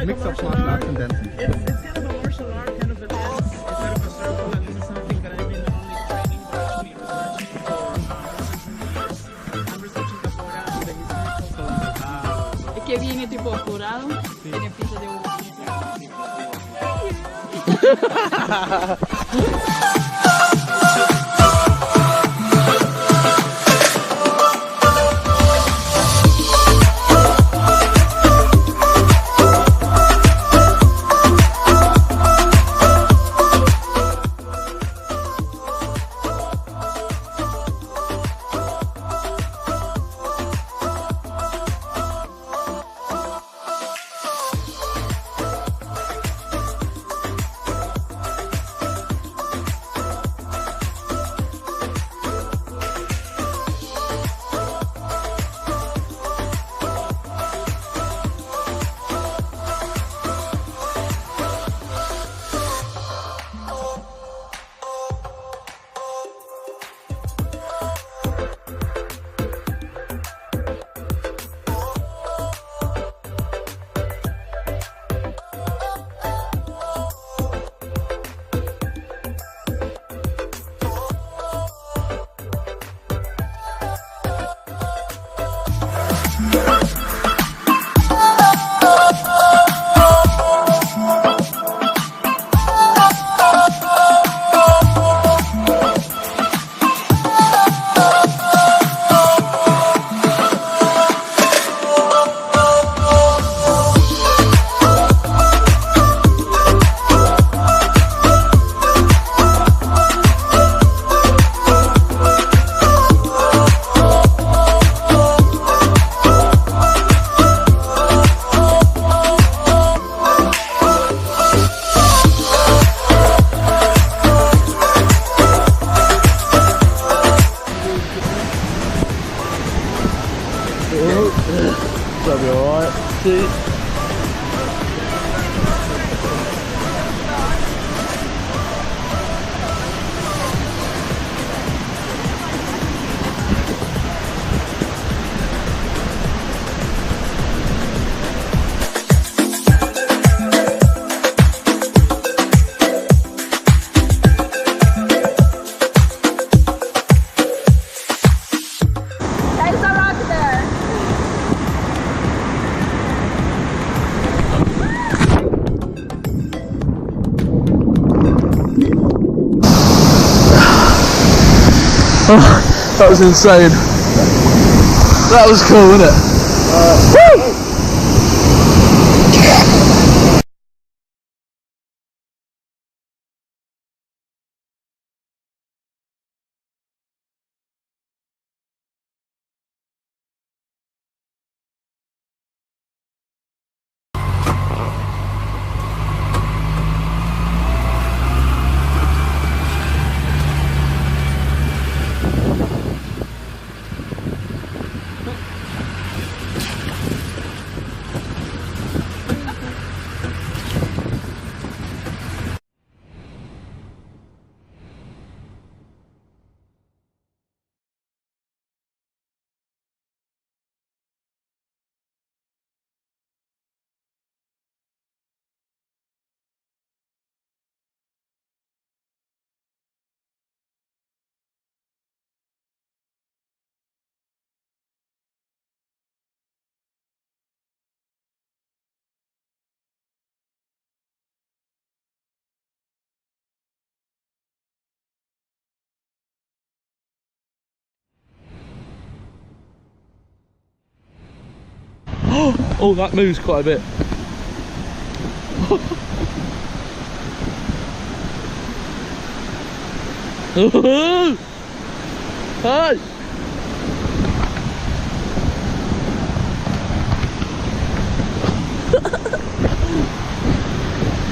Mix of martial arts and dancing. It's kind of a martial art, kind of a dance. It's kind of a circle, and this is something that I've been not only training but actually researching for years. I'm researching capoeira and the historical. Es que viene tipo jurado, tiene piso de uva. That'll be alright. See? There's a rock there. Oh, that was insane. That was cool, wasn't it? Woo! Oh, that moves quite a bit. Hey!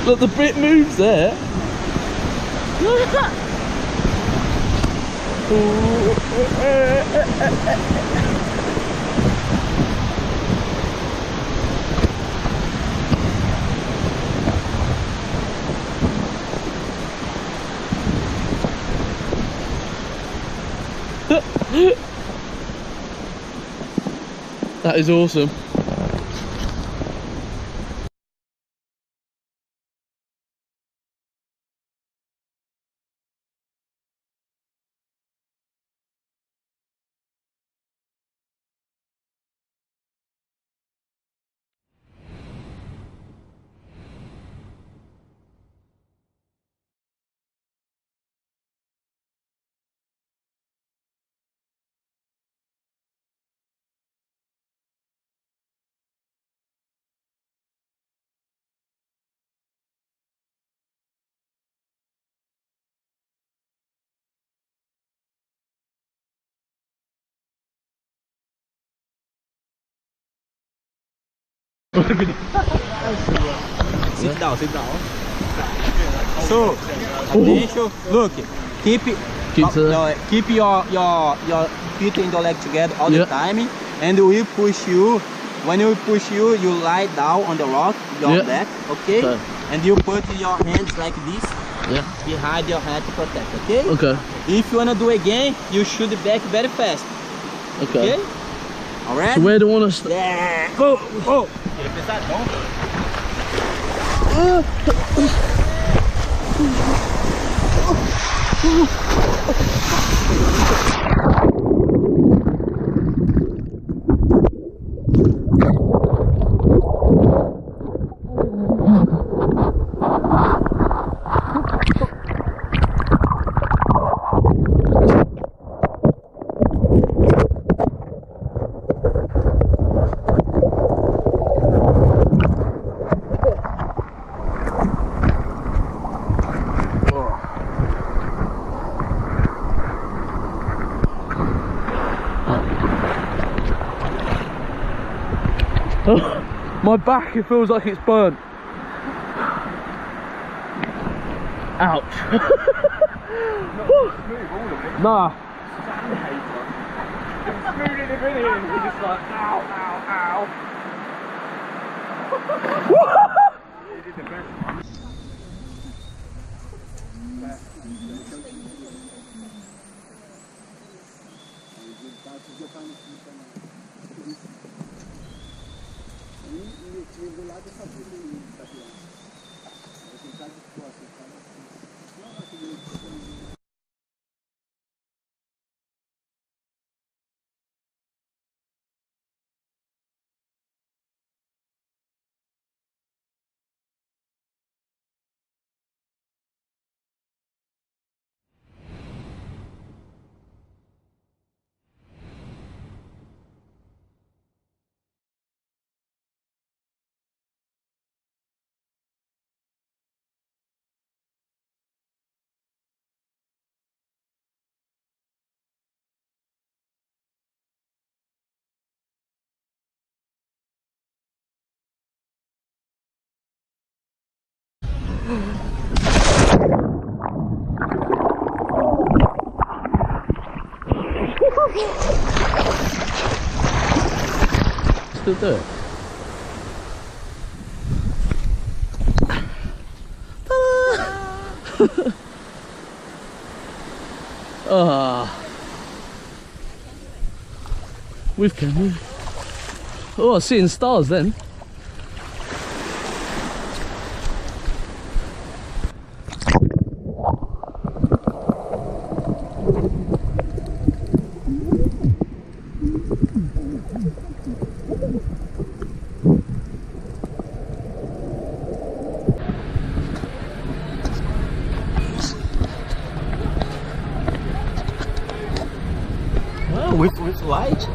Look, the bit moves there. Look at that. That is awesome. Sit down, sit down. So, attention, look, keep your feet and your leg together all the time, and we push you. When we push you, you lie down on the rock, your back, okay? And you put your hands like this behind your head to protect, okay? Okay. If you wanna do again, you shoot back very fast. Okay. Alright? So where do you want to start? Yeah. Go, go. My back, it feels like it's burnt. Ouch. Nah. Smoothing him in here and he's just like, ow, ow, ow. He did the best. Still do it. We've come. Oh, seeing stars then. With light?